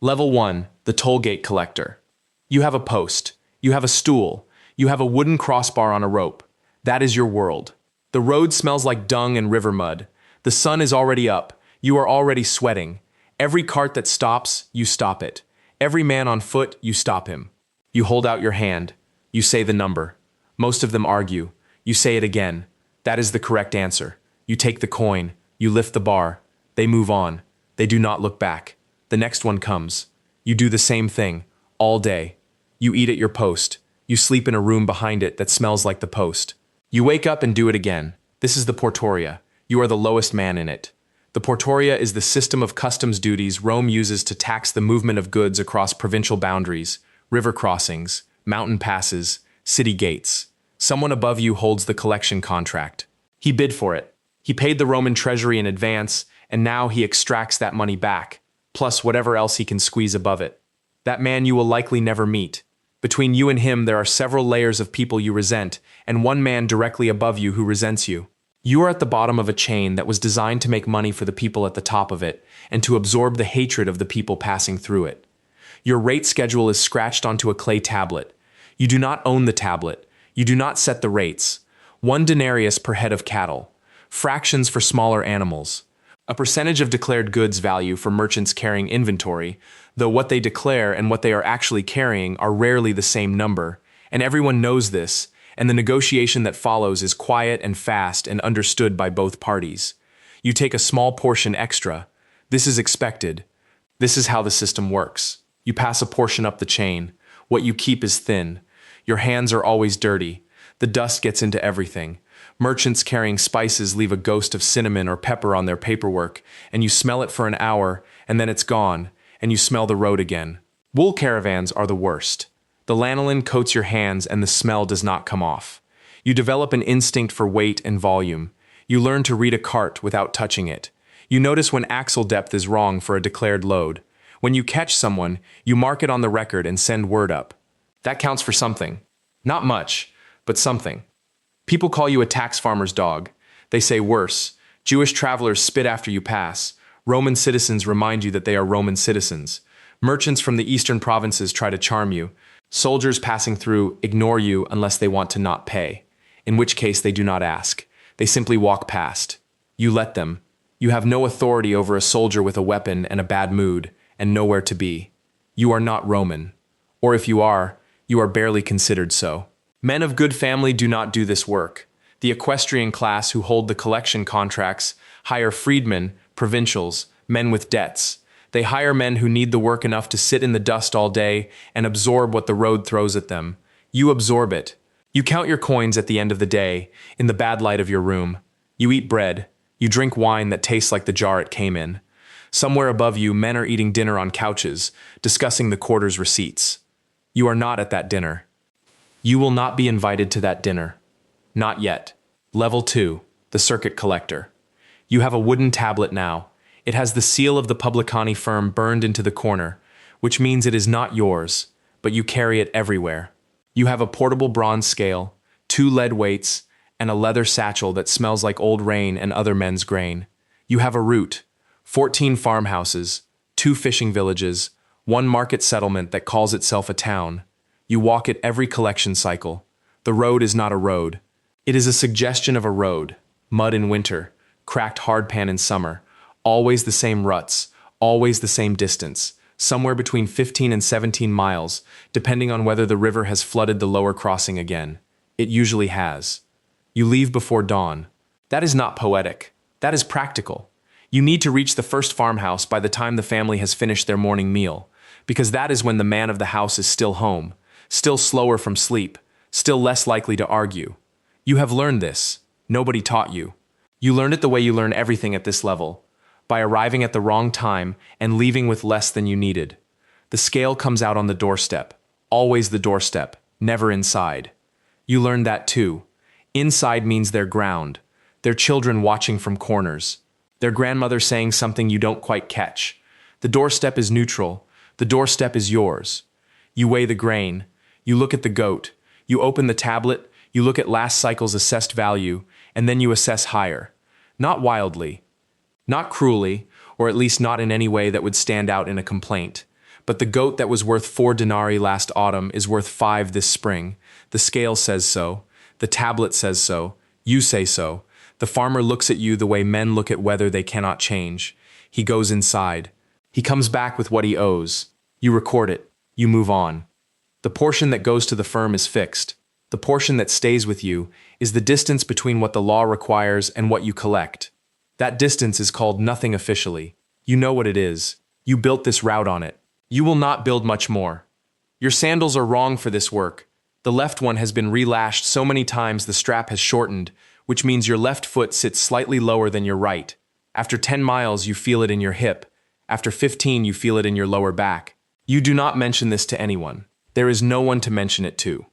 Level 1, the toll gate collector. You have a post, you have a stool, you have a wooden crossbar on a rope. That is your world. The road smells like dung and river mud. The sun is already up. You are already sweating. Every cart that stops, you stop it. Every man on foot, you stop him. You hold out your hand. You say the number. Most of them argue. You say it again. That is the correct answer. You take the coin. You lift the bar. They move on. They do not look back. The next one comes. You do the same thing, all day. You eat at your post. You sleep in a room behind it that smells like the post. You wake up and do it again. This is the Portoria. You are the lowest man in it. The Portoria is the system of customs duties Rome uses to tax the movement of goods across provincial boundaries, river crossings, mountain passes, city gates. Someone above you holds the collection contract. He bid for it. He paid the Roman treasury in advance, and now he extracts that money back, plus whatever else he can squeeze above it. That man you will likely never meet. Between you and him there are several layers of people you resent, and one man directly above you who resents you. You are at the bottom of a chain that was designed to make money for the people at the top of it, and to absorb the hatred of the people passing through it. Your rate schedule is scratched onto a clay tablet. You do not own the tablet. You do not set the rates. 1 denarius per head of cattle. Fractions for smaller animals. A percentage of declared goods value for merchants carrying inventory, though what they declare and what they are actually carrying are rarely the same number, and everyone knows this, and the negotiation that follows is quiet and fast and understood by both parties. You take a small portion extra. This is expected. This is how the system works. You pass a portion up the chain. What you keep is thin. Your hands are always dirty. The dust gets into everything. Merchants carrying spices leave a ghost of cinnamon or pepper on their paperwork, and you smell it for an hour, and then it's gone, and you smell the road again. Wool caravans are the worst. The lanolin coats your hands and the smell does not come off. You develop an instinct for weight and volume. You learn to read a cart without touching it. You notice when axle depth is wrong for a declared load. When you catch someone, you mark it on the record and send word up. That counts for something. Not much, but something. People call you a tax farmer's dog. They say worse. Jewish travelers spit after you pass. Roman citizens remind you that they are Roman citizens. Merchants from the eastern provinces try to charm you. Soldiers passing through ignore you unless they want to not pay, in which case they do not ask. They simply walk past. You let them. You have no authority over a soldier with a weapon and a bad mood, and nowhere to be. You are not Roman. Or if you are barely considered so. Men of good family do not do this work. The equestrian class who hold the collection contracts hire freedmen, provincials, men with debts. They hire men who need the work enough to sit in the dust all day and absorb what the road throws at them. You absorb it. You count your coins at the end of the day, in the bad light of your room. You eat bread. You drink wine that tastes like the jar it came in. Somewhere above you, men are eating dinner on couches, discussing the quarter's receipts. You are not at that dinner. You will not be invited to that dinner. Not yet. Level 2, the circuit collector. You have a wooden tablet now. It has the seal of the Publicani firm burned into the corner, which means it is not yours, but you carry it everywhere. You have a portable bronze scale, 2 lead weights, and a leather satchel that smells like old rain and other men's grain. You have a route, 14 farmhouses, 2 fishing villages, 1 market settlement that calls itself a town. You walk it every collection cycle. The road is not a road. It is a suggestion of a road. Mud in winter, cracked hardpan in summer, always the same ruts, always the same distance, somewhere between 15 and 17 miles, depending on whether the river has flooded the lower crossing again. It usually has. You leave before dawn. That is not poetic. That is practical. You need to reach the first farmhouse by the time the family has finished their morning meal, because that is when the man of the house is still home, still slower from sleep, still less likely to argue. You have learned this. Nobody taught you. You learned it the way you learn everything at this level, by arriving at the wrong time and leaving with less than you needed. The scale comes out on the doorstep. Always the doorstep, never inside. You learned that too. Inside means their ground, their children watching from corners, their grandmother saying something you don't quite catch. The doorstep is neutral. The doorstep is yours. You weigh the grain. You look at the goat. You open the tablet. You look at last cycle's assessed value, and then you assess higher. Not wildly. Not cruelly, or at least not in any way that would stand out in a complaint, but the goat that was worth 4 denarii last autumn is worth 5 this spring. The scale says so. The tablet says so. You say so. The farmer looks at you the way men look at weather they cannot change. He goes inside. He comes back with what he owes. You record it. You move on. The portion that goes to the firm is fixed. The portion that stays with you is the distance between what the law requires and what you collect. That distance is called nothing officially. You know what it is. You built this route on it. You will not build much more. Your sandals are wrong for this work. The left one has been relashed so many times the strap has shortened, which means your left foot sits slightly lower than your right. After 10 miles, you feel it in your hip. After 15, you feel it in your lower back. You do not mention this to anyone. There is no one to mention it to.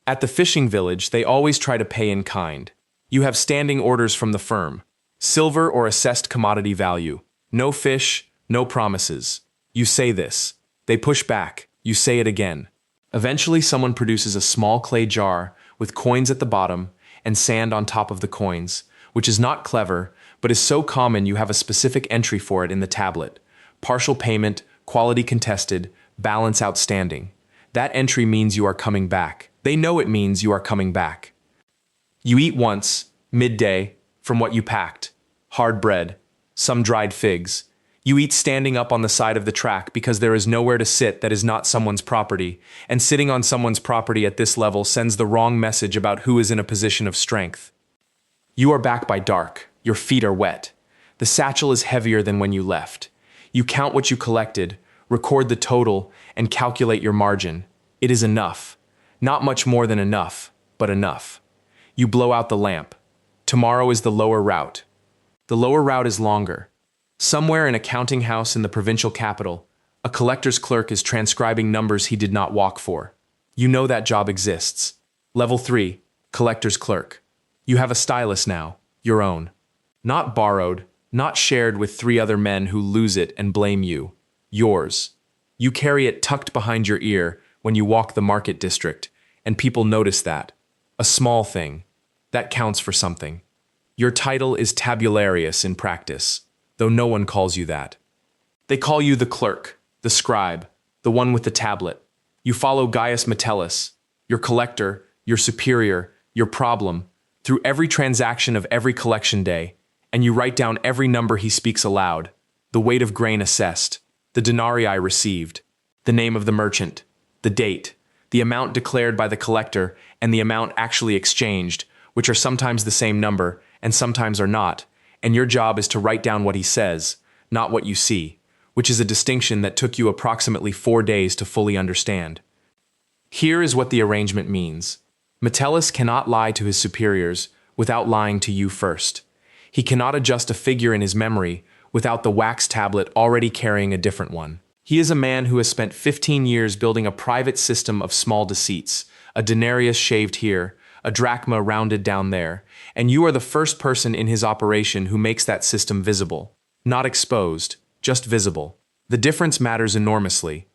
At the fishing village, they always try to pay in kind. You have standing orders from the firm. Silver or assessed commodity value. No fish, no promises. You say this. They push back. You say it again. Eventually, someone produces a small clay jar with coins at the bottom and sand on top of the coins, which is not clever, but is so common you have a specific entry for it in the tablet. Partial payment, quality contested, balance outstanding. That entry means you are coming back. They know it means you are coming back. You eat once, midday, from what you packed. Hard bread, some dried figs. You eat standing up on the side of the track because there is nowhere to sit that is not someone's property, and sitting on someone's property at this level sends the wrong message about who is in a position of strength. You are back by dark. Your feet are wet. The satchel is heavier than when you left. You count what you collected, record the total, and calculate your margin. It is enough. Not much more than enough, but enough. You blow out the lamp. Tomorrow is the lower route. The lower route is longer. Somewhere in a counting house in the provincial capital, a collector's clerk is transcribing numbers he did not walk for. You know that job exists. Level 3, collector's clerk. You have a stylus now, your own. Not borrowed, not shared with 3 other men who lose it and blame you. Yours. You carry it tucked behind your ear when you walk the market district, and people notice that. A small thing. That counts for something. Your title is tabularius in practice, though no one calls you that. They call you the clerk, the scribe, the one with the tablet. You follow Gaius Metellus, your collector, your superior, your problem, through every transaction of every collection day, and you write down every number he speaks aloud, the weight of grain assessed, the denarii received, the name of the merchant, the date, the amount declared by the collector, and the amount actually exchanged, which are sometimes the same number and sometimes are not, and your job is to write down what he says, not what you see, which is a distinction that took you approximately 4 days to fully understand. Here is what the arrangement means. Metellus cannot lie to his superiors without lying to you first. He cannot adjust a figure in his memory without the wax tablet already carrying a different one. He is a man who has spent 15 years building a private system of small deceits, a denarius shaved here, a drachma rounded down there, and you are the first person in his operation who makes that system visible. Not exposed, just visible. The difference matters enormously.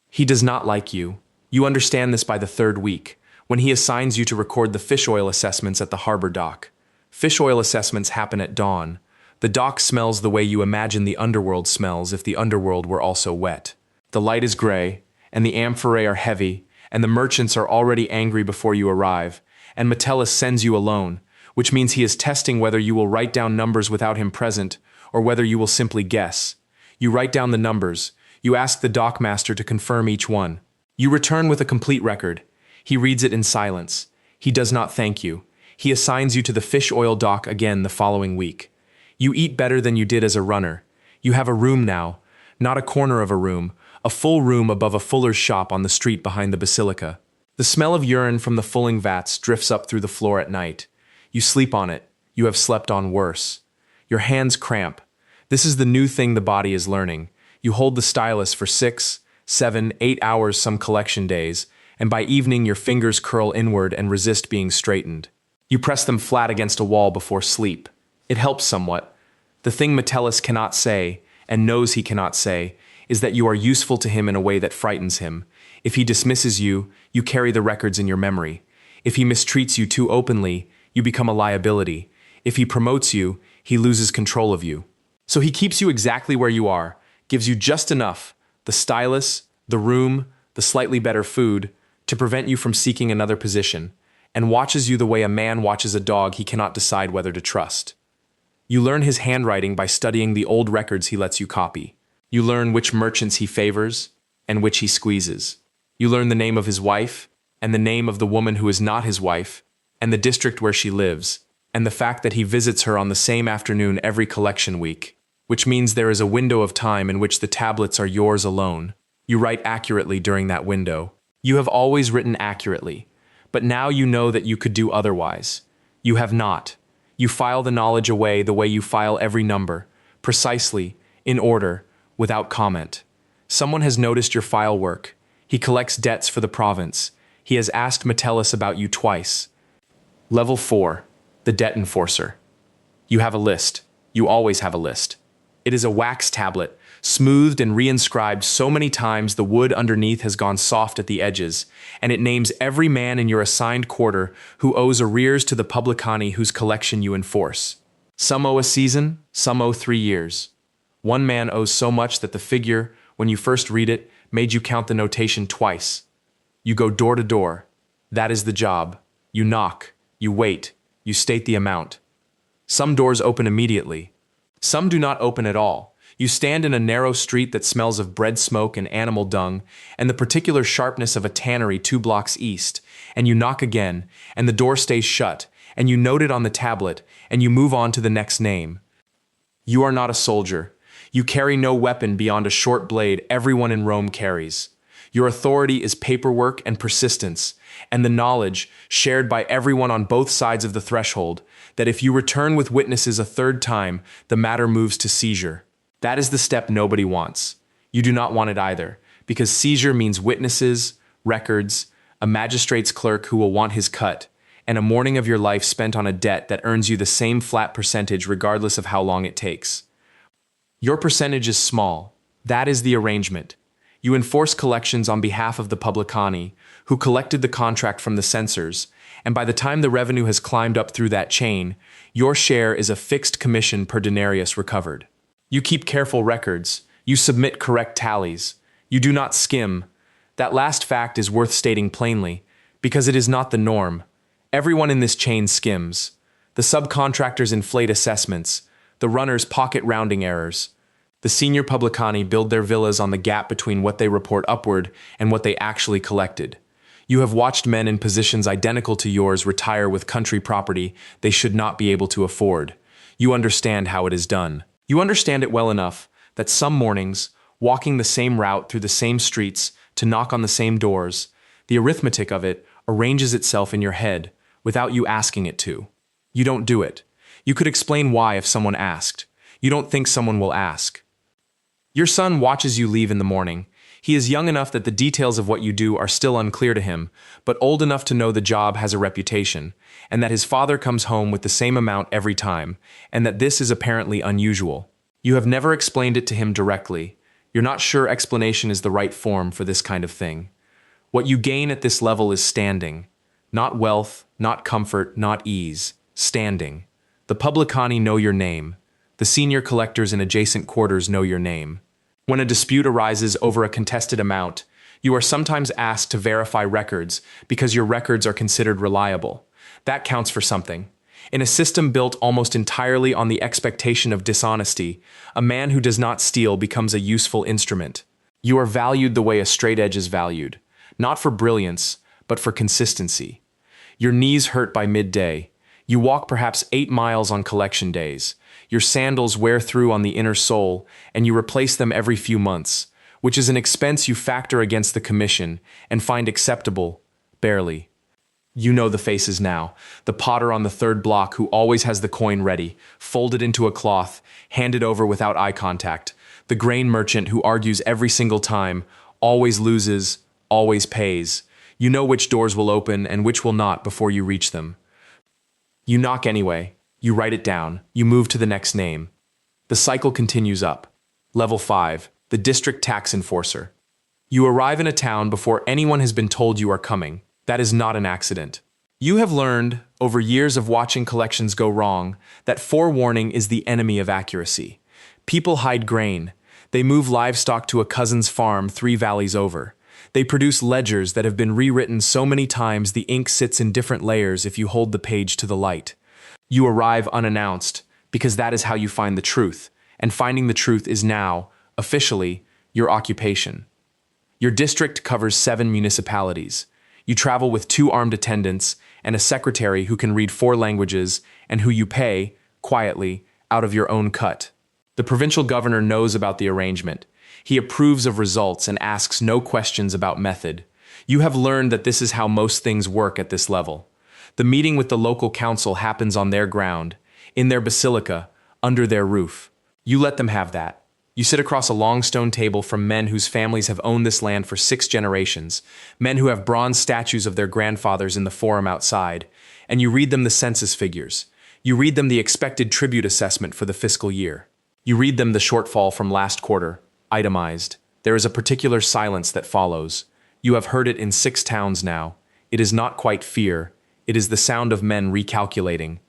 He does not like you. You understand this by the 3rd week, when he assigns you to record the fish oil assessments at the harbor dock. Fish oil assessments happen at dawn. The dock smells the way you imagine the underworld smells if the underworld were also wet. The light is gray, and the amphorae are heavy, and the merchants are already angry before you arrive, and Metellus sends you alone, which means he is testing whether you will write down numbers without him present, or whether you will simply guess. You write down the numbers. You ask the dockmaster to confirm each one. You return with a complete record. He reads it in silence. He does not thank you. He assigns you to the fish oil dock again the following week. You eat better than you did as a runner. You have a room now, not a corner of a room, a full room above a fuller's shop on the street behind the basilica. The smell of urine from the fulling vats drifts up through the floor at night. You sleep on it. You have slept on worse. Your hands cramp. This is the new thing the body is learning. You hold the stylus for 6, 7, 8 hours some collection days, and by evening your fingers curl inward and resist being straightened. You press them flat against a wall before sleep. It helps somewhat. The thing Metellus cannot say, and knows he cannot say, is that you are useful to him in a way that frightens him. If he dismisses you, you carry the records in your memory. If he mistreats you too openly, you become a liability. If he promotes you, he loses control of you. So he keeps you exactly where you are, gives you just enough, the stylus, the room, the slightly better food, to prevent you from seeking another position, and watches you the way a man watches a dog he cannot decide whether to trust. You learn his handwriting by studying the old records he lets you copy. You learn which merchants he favors and which he squeezes. You learn the name of his wife and the name of the woman who is not his wife and the district where she lives, and the fact that he visits her on the same afternoon every collection week, which means there is a window of time in which the tablets are yours alone. You write accurately during that window. You have always written accurately, but now you know that you could do otherwise. You have not. You file the knowledge away the way you file every number, precisely, in order, without comment. Someone has noticed your file work. He collects debts for the province. He has asked Metellus about you twice. Level 4. The Debt Enforcer. You have a list. You always have a list. It is a wax tablet, smoothed and reinscribed so many times the wood underneath has gone soft at the edges, and it names every man in your assigned quarter who owes arrears to the publicani whose collection you enforce. Some owe a season, some owe 3 years. One man owes so much that the figure, when you first read it, made you count the notation twice. You go door to door. That is the job. You knock. You wait. You state the amount. Some doors open immediately. Some do not open at all. You stand in a narrow street that smells of bread smoke and animal dung, and the particular sharpness of a tannery 2 blocks east, and you knock again, and the door stays shut, and you note it on the tablet, and you move on to the next name. You are not a soldier. You carry no weapon beyond a short blade everyone in Rome carries. Your authority is paperwork and persistence, and the knowledge, shared by everyone on both sides of the threshold, that if you return with witnesses a 3rd time, the matter moves to seizure. That is the step nobody wants. You do not want it either, because seizure means witnesses, records, a magistrate's clerk who will want his cut, and a morning of your life spent on a debt that earns you the same flat percentage regardless of how long it takes. Your percentage is small. That is the arrangement. You enforce collections on behalf of the publicani, who collected the contract from the censors, and by the time the revenue has climbed up through that chain, your share is a fixed commission per denarius recovered. You keep careful records. You submit correct tallies. You do not skim. That last fact is worth stating plainly, because it is not the norm. Everyone in this chain skims. The subcontractors inflate assessments. The runners pocket rounding errors. The senior publicani build their villas on the gap between what they report upward and what they actually collected. You have watched men in positions identical to yours retire with country property they should not be able to afford. You understand how it is done. You understand it well enough that some mornings, walking the same route through the same streets to knock on the same doors, the arithmetic of it arranges itself in your head without you asking it to. You don't do it. You could explain why if someone asked. You don't think someone will ask. Your son watches you leave in the morning. He is young enough that the details of what you do are still unclear to him, but old enough to know the job has a reputation, and that his father comes home with the same amount every time, and that this is apparently unusual. You have never explained it to him directly. You're not sure explanation is the right form for this kind of thing. What you gain at this level is standing. Not wealth, not comfort, not ease. Standing. The publicani know your name. The senior collectors in adjacent quarters know your name. When a dispute arises over a contested amount, you are sometimes asked to verify records because your records are considered reliable. That counts for something. In a system built almost entirely on the expectation of dishonesty, a man who does not steal becomes a useful instrument. You are valued the way a straight edge is valued, not for brilliance, but for consistency. Your knees hurt by midday. You walk perhaps 8 miles on collection days. Your sandals wear through on the inner sole, and you replace them every few months, which is an expense you factor against the commission and find acceptable, barely. You know the faces now. The potter on the 3rd block who always has the coin ready, folded into a cloth, handed over without eye contact. The grain merchant who argues every single time, always loses, always pays. You know which doors will open and which will not before you reach them. You knock anyway. You write it down. You move to the next name. The cycle continues up. Level 5. The District Tax Enforcer. You arrive in a town before anyone has been told you are coming. That is not an accident. You have learned, over years of watching collections go wrong, that forewarning is the enemy of accuracy. People hide grain. They move livestock to a cousin's farm 3 valleys over. They produce ledgers that have been rewritten so many times the ink sits in different layers if you hold the page to the light. You arrive unannounced, because that is how you find the truth, and finding the truth is now, officially, your occupation. Your district covers 7 municipalities. You travel with 2 armed attendants and a secretary who can read 4 languages and who you pay, quietly, out of your own cut. The provincial governor knows about the arrangement. He approves of results and asks no questions about method. You have learned that this is how most things work at this level. The meeting with the local council happens on their ground, in their basilica, under their roof. You let them have that. You sit across a long stone table from men whose families have owned this land for 6 generations, men who have bronze statues of their grandfathers in the forum outside, and you read them the census figures. You read them the expected tribute assessment for the fiscal year. You read them the shortfall from last quarter, itemized. There is a particular silence that follows. You have heard it in 6 towns now. It is not quite fear. It is the sound of men recalculating.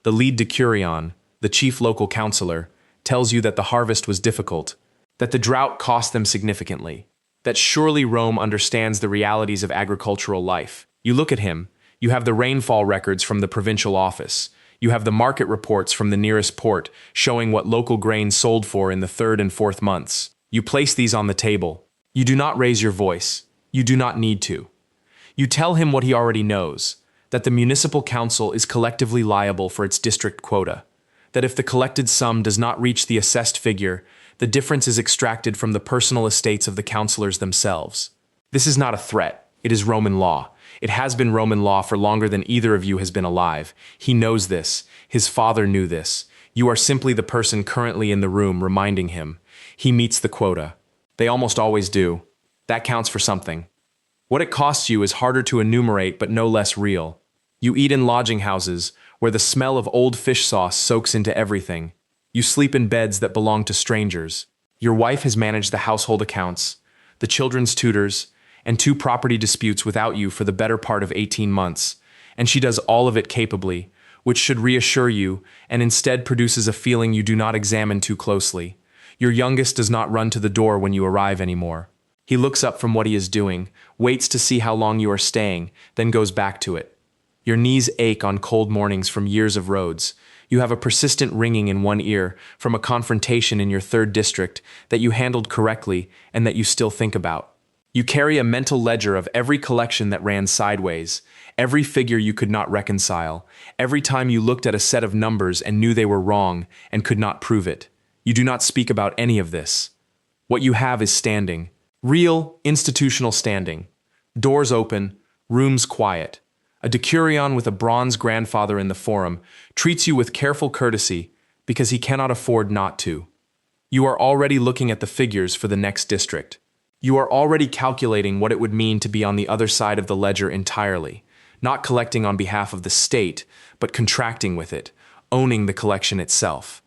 The lead decurion, the chief local councillor, tells you that the harvest was difficult, that the drought cost them significantly, that surely Rome understands the realities of agricultural life. You look at him. You have the rainfall records from the provincial office. You have the market reports from the nearest port showing what local grain sold for in the 3rd and 4th months. You place these on the table. You do not raise your voice. You do not need to. You tell him what he already knows, that the municipal council is collectively liable for its district quota, that if the collected sum does not reach the assessed figure, the difference is extracted from the personal estates of the councillors themselves. This is not a threat. It is Roman law. It has been Roman law for longer than either of you has been alive. He knows this. His father knew this. You are simply the person currently in the room reminding him. He meets the quota. They almost always do. That counts for something. What it costs you is harder to enumerate but no less real. You eat in lodging houses, where the smell of old fish sauce soaks into everything. You sleep in beds that belong to strangers. Your wife has managed the household accounts, the children's tutors, and 2 property disputes without you for the better part of 18 months, and she does all of it capably, which should reassure you, and instead produces a feeling you do not examine too closely. Your youngest does not run to the door when you arrive anymore. He looks up from what he is doing, waits to see how long you are staying, then goes back to it. Your knees ache on cold mornings from years of roads. You have a persistent ringing in one ear from a confrontation in your 3rd district that you handled correctly and that you still think about. You carry a mental ledger of every collection that ran sideways, every figure you could not reconcile, every time you looked at a set of numbers and knew they were wrong and could not prove it. You do not speak about any of this. What you have is standing. Real, institutional standing. Doors open, rooms quiet. A decurion with a bronze grandfather in the forum treats you with careful courtesy because he cannot afford not to. You are already looking at the figures for the next district. You are already calculating what it would mean to be on the other side of the ledger entirely, not collecting on behalf of the state, but contracting with it, owning the collection itself.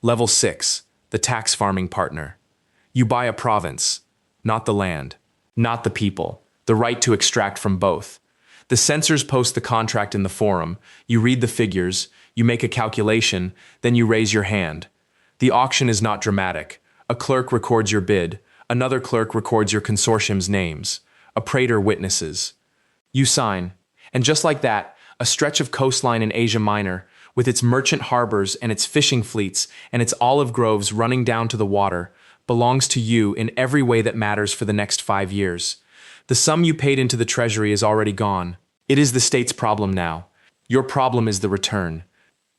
Level 6, the tax farming partner. You buy a province, not the land, not the people, the right to extract from both. The censors post the contract in the forum, you read the figures, you make a calculation, then you raise your hand. The auction is not dramatic. A clerk records your bid, another clerk records your consortium's names, a praetor witnesses. You sign, and just like that, a stretch of coastline in Asia Minor, with its merchant harbors and its fishing fleets and its olive groves running down to the water, belongs to you in every way that matters for the next 5 years. The sum you paid into the treasury is already gone. It is the state's problem now. Your problem is the return.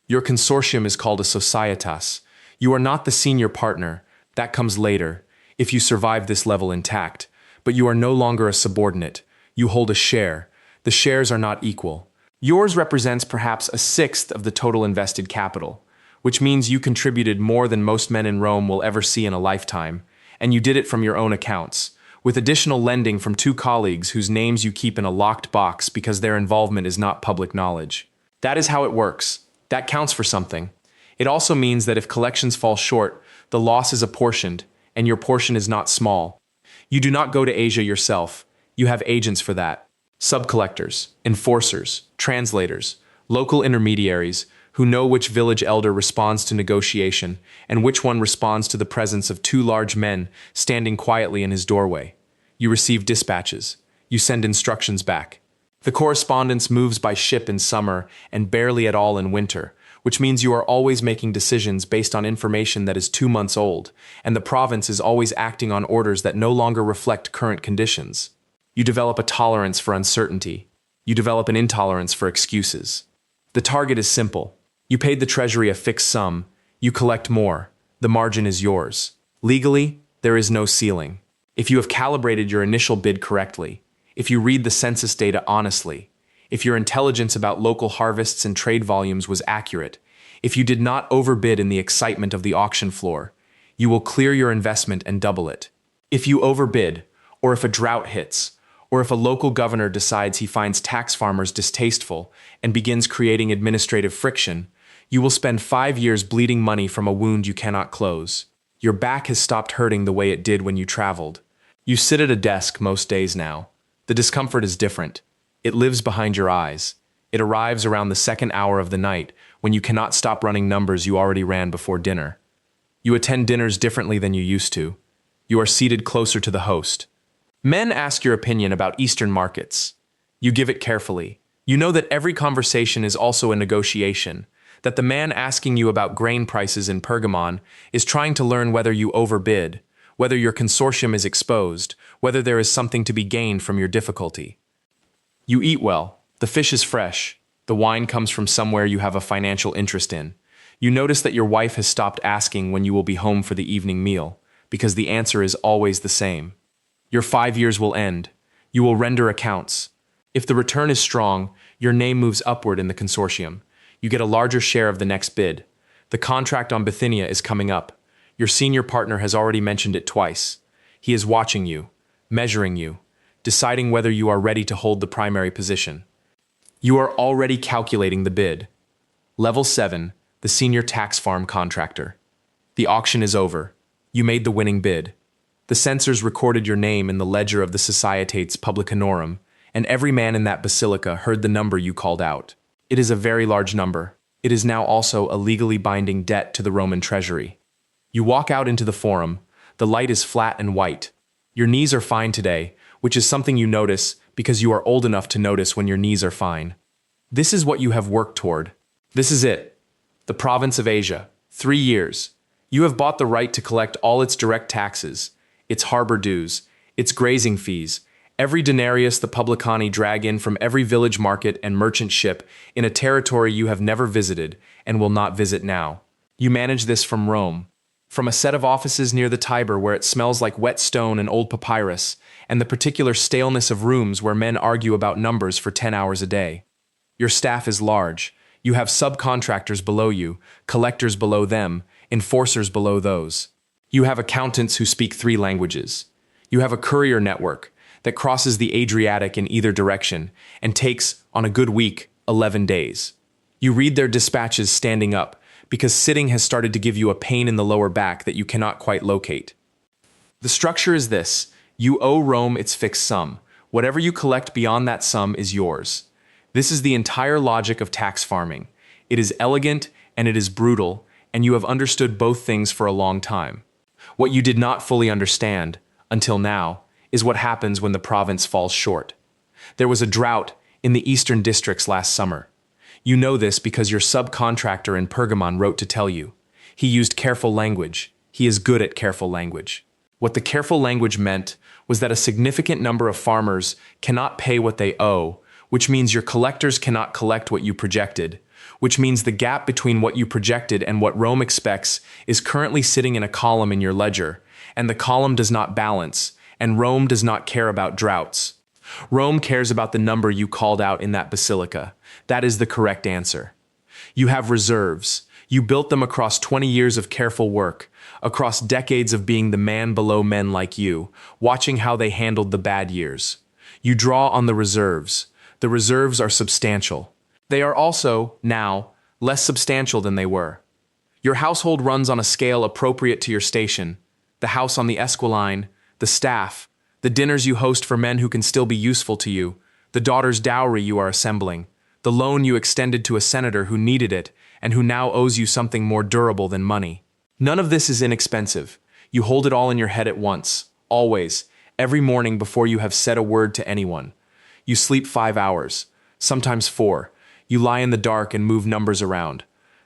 Your consortium is called a societas. You are not the senior partner. That comes later, if you survive this level intact. But you are no longer a subordinate. You hold a share. The shares are not equal. Yours represents perhaps a 1/6 of the total invested capital, which means you contributed more than most men in Rome will ever see in a lifetime, and you did it from your own accounts, with additional lending from 2 colleagues whose names you keep in a locked box because their involvement is not public knowledge. That is how it works. That counts for something. It also means that if collections fall short, the loss is apportioned, and your portion is not small. You do not go to Asia yourself. You have agents for that. Subcollectors, enforcers, translators, local intermediaries, who know which village elder responds to negotiation and which one responds to the presence of two large men standing quietly in his doorway. You receive dispatches. You send instructions back. The correspondence moves by ship in summer and barely at all in winter, which means you are always making decisions based on information that is 2 months old, and the province is always acting on orders that no longer reflect current conditions. You develop a tolerance for uncertainty. You develop an intolerance for excuses. The target is simple. You paid the treasury a fixed sum. You collect more. The margin is yours. Legally, there is no ceiling. If you have calibrated your initial bid correctly, if you read the census data honestly, if your intelligence about local harvests and trade volumes was accurate, if you did not overbid in the excitement of the auction floor, you will clear your investment and double it. If you overbid, or if a drought hits, or if a local governor decides he finds tax farmers distasteful and begins creating administrative friction, you will spend 5 years bleeding money from a wound you cannot close. Your back has stopped hurting the way it did when you traveled. You sit at a desk most days now. The discomfort is different. It lives behind your eyes. It arrives around the second hour of the night when you cannot stop running numbers you already ran before dinner. You attend dinners differently than you used to. You are seated closer to the host. Men ask your opinion about Eastern markets. You give it carefully. You know that every conversation is also a negotiation, that the man asking you about grain prices in Pergamon is trying to learn whether you overbid, whether your consortium is exposed, whether there is something to be gained from your difficulty. You eat well. The fish is fresh. The wine comes from somewhere you have a financial interest in. You notice that your wife has stopped asking when you will be home for the evening meal, because the answer is always the same. Your 5 years will end. You will render accounts. If the return is strong, your name moves upward in the consortium. You get a larger share of the next bid. The contract on Bithynia is coming up. Your senior partner has already mentioned it twice. He is watching you, measuring you, deciding whether you are ready to hold the primary position. You are already calculating the bid. Level 7, the senior tax farm contractor. The auction is over. You made the winning bid. The censors recorded your name in the ledger of the Societates Publicanorum, and every man in that basilica heard the number you called out. It is a very large number. It is now also a legally binding debt to the Roman treasury. You walk out into the forum. The light is flat and white. Your knees are fine today, which is something you notice because you are old enough to notice when your knees are fine. This is what you have worked toward. This is it. The province of Asia. 3 years. You have bought the right to collect all its direct taxes, its harbor dues, its grazing fees, every denarius the publicani drag in from every village market and merchant ship in a territory you have never visited and will not visit now. You manage this from Rome, from a set of offices near the Tiber where it smells like wet stone and old papyrus, and the particular staleness of rooms where men argue about numbers for 10 hours a day. Your staff is large. You have subcontractors below you, collectors below them, enforcers below those. You have accountants who speak 3 languages. You have a courier network that crosses the Adriatic in either direction and takes, on a good week, 11 days. You read their dispatches standing up because sitting has started to give you a pain in the lower back that you cannot quite locate. The structure is this. You owe Rome its fixed sum. Whatever you collect beyond that sum is yours. This is the entire logic of tax farming. It is elegant and it is brutal, and you have understood both things for a long time. What you did not fully understand, until now, is what happens when the province falls short. There was a drought in the eastern districts last summer. You know this because your subcontractor in Pergamon wrote to tell you. He used careful language. He is good at careful language. What the careful language meant was that a significant number of farmers cannot pay what they owe, which means your collectors cannot collect what you projected, which means the gap between what you projected and what Rome expects is currently sitting in a column in your ledger, and the column does not balance, and Rome does not care about droughts. Rome cares about the number you called out in that basilica. That is the correct answer. You have reserves. You built them across 20 years of careful work, across decades of being the man below men like you, watching how they handled the bad years. You draw on the reserves. The reserves are substantial. They are also, now, less substantial than they were. Your household runs on a scale appropriate to your station, the house on the Esquiline, the staff, the dinners you host for men who can still be useful to you, the daughter's dowry you are assembling, the loan you extended to a senator who needed it and who now owes you something more durable than money. None of this is inexpensive. You hold it all in your head at once, always, every morning before you have said a word to anyone. You sleep 5 hours, sometimes 4. You lie in the dark and move numbers around.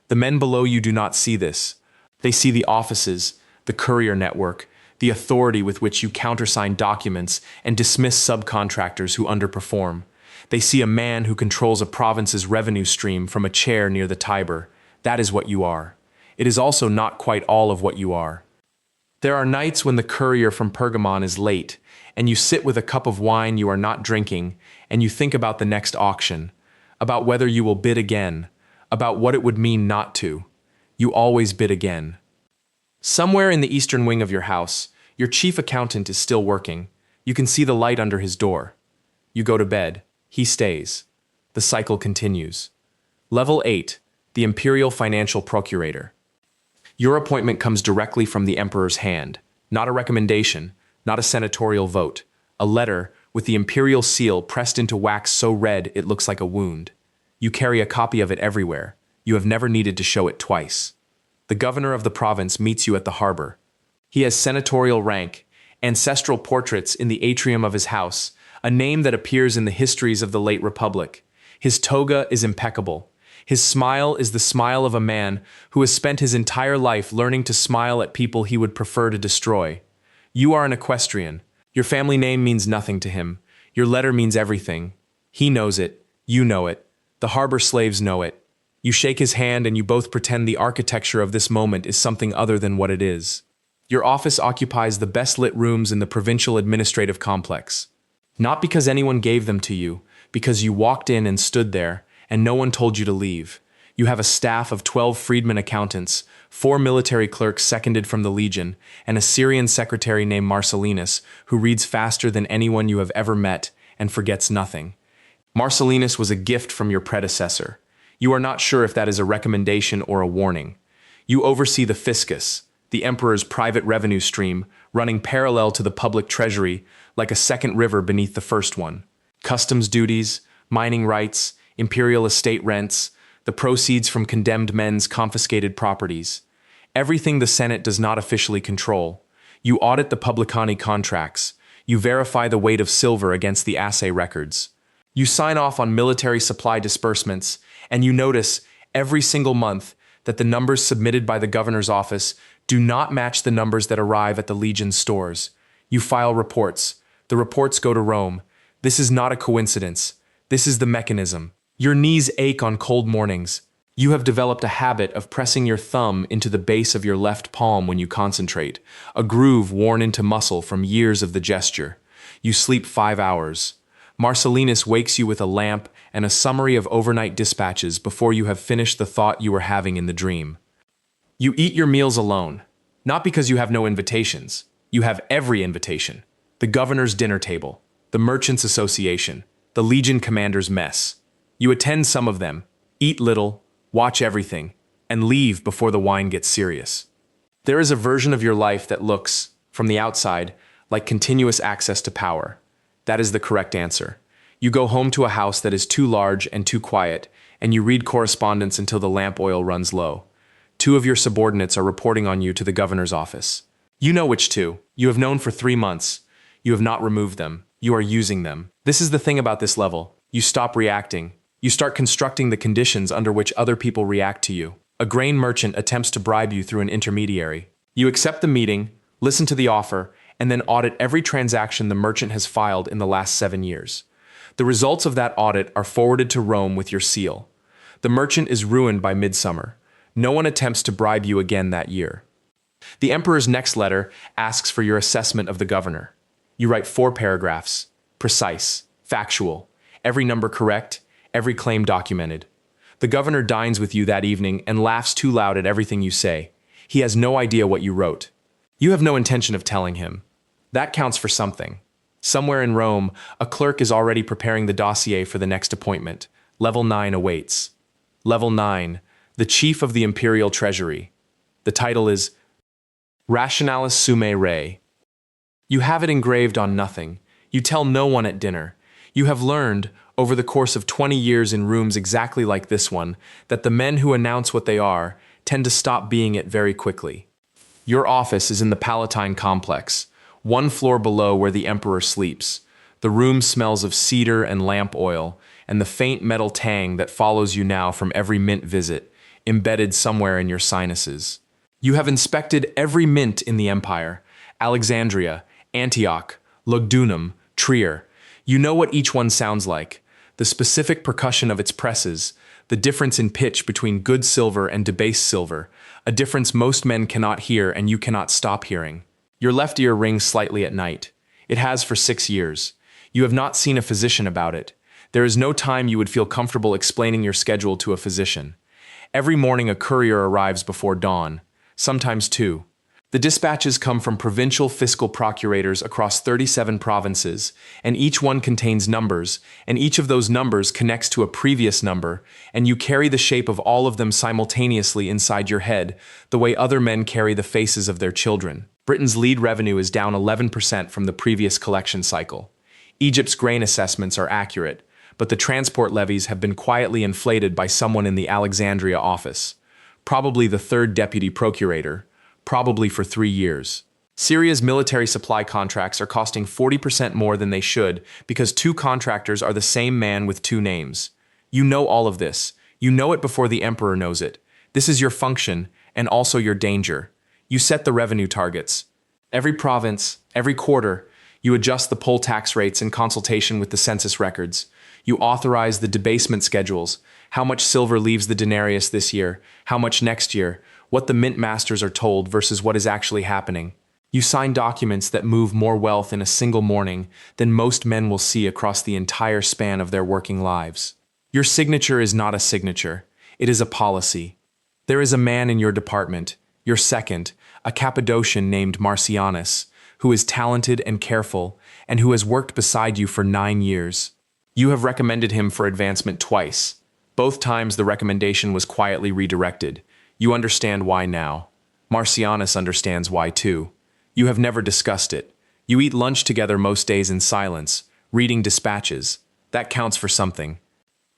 The men below you do not see this. They see the offices, the courier network, the authority with which you countersign documents and dismiss subcontractors who underperform. They see a man who controls a province's revenue stream from a chair near the Tiber. That is what you are. It is also not quite all of what you are. There are nights when the courier from Pergamon is late, and you sit with a cup of wine you are not drinking, and you think about the next auction, about whether you will bid again, about what it would mean not to. You always bid again. Somewhere in the eastern wing of your house, your chief accountant is still working. You can see the light under his door. You go to bed. He stays. The cycle continues. Level 8, the Imperial Financial Procurator. Your appointment comes directly from the Emperor's hand. Not a recommendation, not a senatorial vote. A letter with the imperial seal pressed into wax so red it looks like a wound. You carry a copy of it everywhere. You have never needed to show it twice. The governor of the province meets you at the harbor. He has senatorial rank, ancestral portraits in the atrium of his house, a name that appears in the histories of the late republic. His toga is impeccable. His smile is the smile of a man who has spent his entire life learning to smile at people he would prefer to destroy. You are an equestrian. Your family name means nothing to him. Your letter means everything. He knows it. You know it. The harbor slaves know it. You shake his hand and you both pretend the architecture of this moment is something other than what it is. Your office occupies the best-lit rooms in the provincial administrative complex. Not because anyone gave them to you, because you walked in and stood there, and no one told you to leave. You have a staff of 12 freedmen accountants, 4 military clerks seconded from the Legion, and a Syrian secretary named Marcellinus, who reads faster than anyone you have ever met and forgets nothing. Marcellinus was a gift from your predecessor. You are not sure if that is a recommendation or a warning. You oversee the fiscus, the emperor's private revenue stream, running parallel to the public treasury like a second river beneath the first one. Customs duties, mining rights, imperial estate rents, the proceeds from condemned men's confiscated properties. Everything the Senate does not officially control. You audit the publicani contracts. You verify the weight of silver against the assay records. You sign off on military supply disbursements, and you notice every single month that the numbers submitted by the governor's office do not match the numbers that arrive at the Legion's stores. You file reports. The reports go to Rome. This is not a coincidence. This is the mechanism. Your knees ache on cold mornings. You have developed a habit of pressing your thumb into the base of your left palm when you concentrate, a groove worn into muscle from years of the gesture. You sleep 5 hours. Marcellinus wakes you with a lamp and a summary of overnight dispatches before you have finished the thought you were having in the dream. You eat your meals alone, not because you have no invitations. You have every invitation. The governor's dinner table, the merchants' association, the Legion commander's mess. You attend some of them, eat little, watch everything, and leave before the wine gets serious. There is a version of your life that looks, from the outside, like continuous access to power. That is the correct answer. You go home to a house that is too large and too quiet, and you read correspondence until the lamp oil runs low. 2 of your subordinates are reporting on you to the governor's office. You know which 2. You have known for 3 months. You have not removed them. You are using them. This is the thing about this level. You stop reacting. You start constructing the conditions under which other people react to you. A grain merchant attempts to bribe you through an intermediary. You accept the meeting, listen to the offer, and then audit every transaction the merchant has filed in the last 7 years. The results of that audit are forwarded to Rome with your seal. The merchant is ruined by midsummer. No one attempts to bribe you again that year. The emperor's next letter asks for your assessment of the governor. You write 4 paragraphs, precise, factual, every number correct, every claim documented. The governor dines with you that evening and laughs too loud at everything you say. He has no idea what you wrote. You have no intention of telling him. That counts for something. Somewhere in Rome, a clerk is already preparing the dossier for the next appointment. Level 9 awaits. Level 9, the Chief of the Imperial Treasury. The title is Rationalis Summae Rei. You have it engraved on nothing. You tell no one at dinner. You have learned, over the course of 20 years in rooms exactly like this one, that the men who announce what they are tend to stop being it very quickly. Your office is in the Palatine Complex, one floor below where the Emperor sleeps. The room smells of cedar and lamp oil, and the faint metal tang that follows you now from every mint visit, embedded somewhere in your sinuses. You have inspected every mint in the empire: Alexandria, Antioch, Lugdunum, Trier. You know what each one sounds like, the specific percussion of its presses, the difference in pitch between good silver and debased silver, a difference most men cannot hear and you cannot stop hearing. Your left ear rings slightly at night. It has for 6 years. You have not seen a physician about it. There is no time you would feel comfortable explaining your schedule to a physician. Every morning a courier arrives before dawn, sometimes two. The dispatches come from provincial fiscal procurators across 37 provinces, and each one contains numbers, and each of those numbers connects to a previous number, and you carry the shape of all of them simultaneously inside your head, the way other men carry the faces of their children. Britain's lead revenue is down 11% from the previous collection cycle. Egypt's grain assessments are accurate, but the transport levies have been quietly inflated by someone in the Alexandria office, probably the third deputy procurator, probably for 3 years. Syria's military supply contracts are costing 40% more than they should because 2 contractors are the same man with 2 names. You know all of this. You know it before the emperor knows it. This is your function and also your danger. You set the revenue targets. Every province, every quarter, you adjust the poll tax rates in consultation with the census records. You authorize the debasement schedules, how much silver leaves the denarius this year, how much next year, what the mint masters are told versus what is actually happening. You sign documents that move more wealth in a single morning than most men will see across the entire span of their working lives. Your signature is not a signature, it is a policy. There is a man in your department, your second, a Cappadocian named Marcianus, who is talented and careful, and who has worked beside you for 9 years. You have recommended him for advancement twice. Both times the recommendation was quietly redirected. You understand why now. Marcianus understands why too. You have never discussed it. You eat lunch together most days in silence, reading dispatches. That counts for something.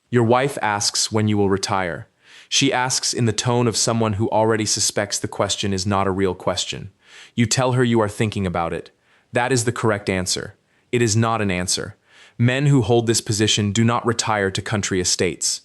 Your wife asks when you will retire. She asks in the tone of someone who already suspects the question is not a real question. You tell her you are thinking about it. That is the correct answer. It is not an answer. Men who hold this position do not retire to country estates.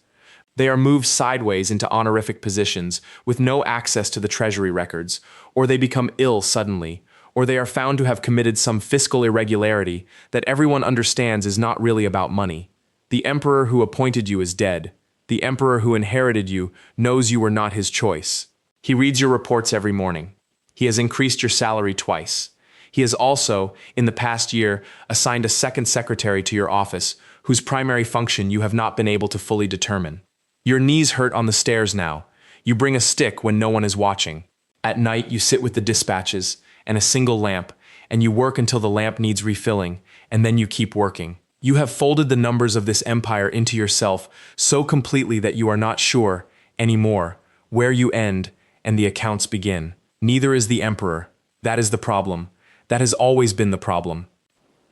They are moved sideways into honorific positions with no access to the treasury records, or they become ill suddenly, or they are found to have committed some fiscal irregularity that everyone understands is not really about money. The emperor who appointed you is dead. The emperor who inherited you knows you were not his choice. He reads your reports every morning. He has increased your salary twice. He has also, in the past year, assigned a second secretary to your office, whose primary function you have not been able to fully determine. Your knees hurt on the stairs now. You bring a stick when no one is watching. At night, you sit with the dispatches and a single lamp, and you work until the lamp needs refilling, and then you keep working. You have folded the numbers of this empire into yourself so completely that you are not sure, anymore, where you end and the accounts begin. Neither is the emperor. That is the problem. That has always been the problem.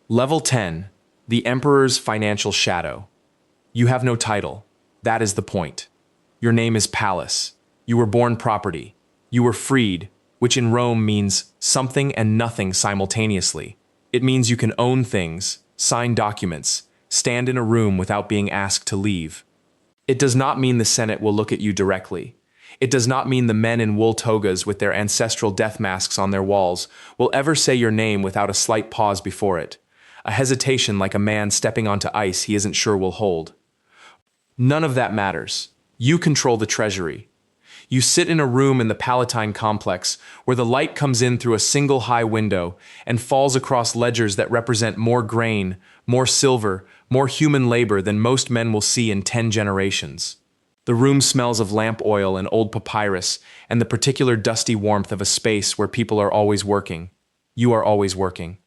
Level 10. The Emperor's Financial Shadow. You have no title. That is the point. Your name is Pallas. You were born property. You were freed, which in Rome means something and nothing simultaneously. It means you can own things, sign documents, stand in a room without being asked to leave. It does not mean the Senate will look at you directly. It does not mean the men in wool togas with their ancestral death masks on their walls will ever say your name without a slight pause before it, a hesitation like a man stepping onto ice he isn't sure will hold. None of that matters. You control the treasury. You sit in a room in the Palatine Complex where the light comes in through a single high window and falls across ledgers that represent more grain, more silver, more human labor than most men will see in 10 generations. The room smells of lamp oil and old papyrus and the particular dusty warmth of a space where people are always working. You are always working.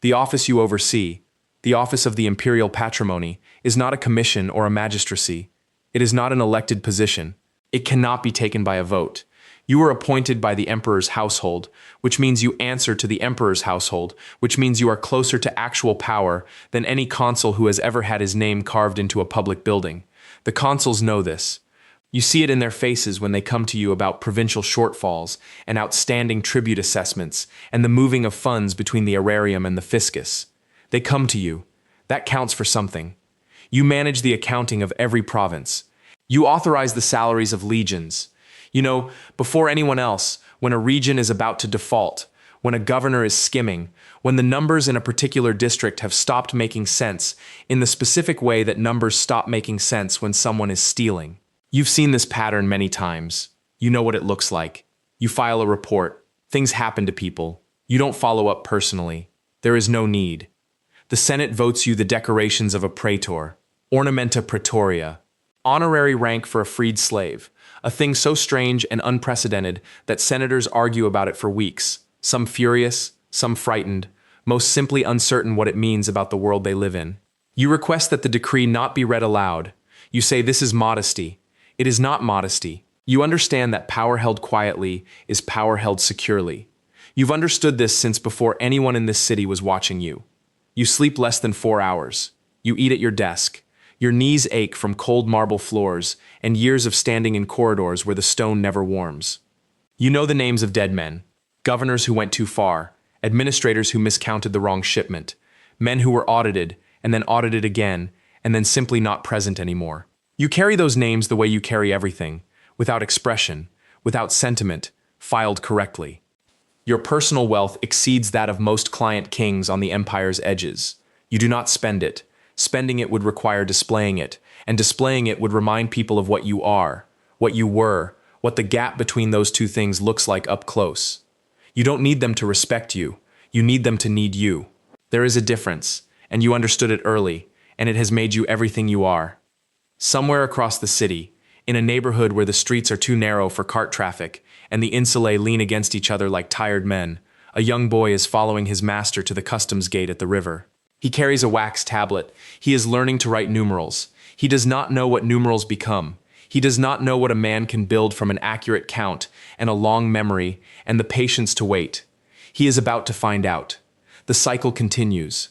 The office you oversee, the office of the imperial patrimony, is not a commission or a magistracy. It is not an elected position. It cannot be taken by a vote. You are appointed by the emperor's household, which means you answer to the emperor's household, which means you are closer to actual power than any consul who has ever had his name carved into a public building. The consuls know this. You see it in their faces when they come to you about provincial shortfalls and outstanding tribute assessments and the moving of funds between the aerarium and the fiscus. They come to you. That counts for something. You manage the accounting of every province. You authorize the salaries of legions. You know, before anyone else, when a region is about to default, when a governor is skimming, when the numbers in a particular district have stopped making sense in the specific way that numbers stop making sense when someone is stealing. You've seen this pattern many times. You know what it looks like. You file a report. Things happen to people. You don't follow up personally. There is no need. The Senate votes you the decorations of a praetor, ornamenta praetoria, honorary rank for a freed slave, a thing so strange and unprecedented that senators argue about it for weeks, some furious, some frightened, most simply uncertain what it means about the world they live in. You request that the decree not be read aloud. You say this is modesty. It is not modesty. You understand that power held quietly is power held securely. You've understood this since before anyone in this city was watching you. You sleep less than 4 hours. You eat at your desk. Your knees ache from cold marble floors and years of standing in corridors where the stone never warms. You know the names of dead men, governors who went too far, administrators who miscounted the wrong shipment, men who were audited and then audited again and then simply not present anymore. You carry those names the way you carry everything, without expression, without sentiment, filed correctly. Your personal wealth exceeds that of most client kings on the empire's edges. You do not spend it. Spending it would require displaying it, and displaying it would remind people of what you are, what you were, what the gap between those two things looks like up close. You don't need them to respect you. You need them to need you. There is a difference, and you understood it early, and it has made you everything you are. Somewhere across the city, in a neighborhood where the streets are too narrow for cart traffic, and the insulae lean against each other like tired men, a young boy is following his master to the customs gate at the river. He carries a wax tablet. He is learning to write numerals. He does not know what numerals become. He does not know what a man can build from an accurate count and a long memory and the patience to wait. He is about to find out. The cycle continues.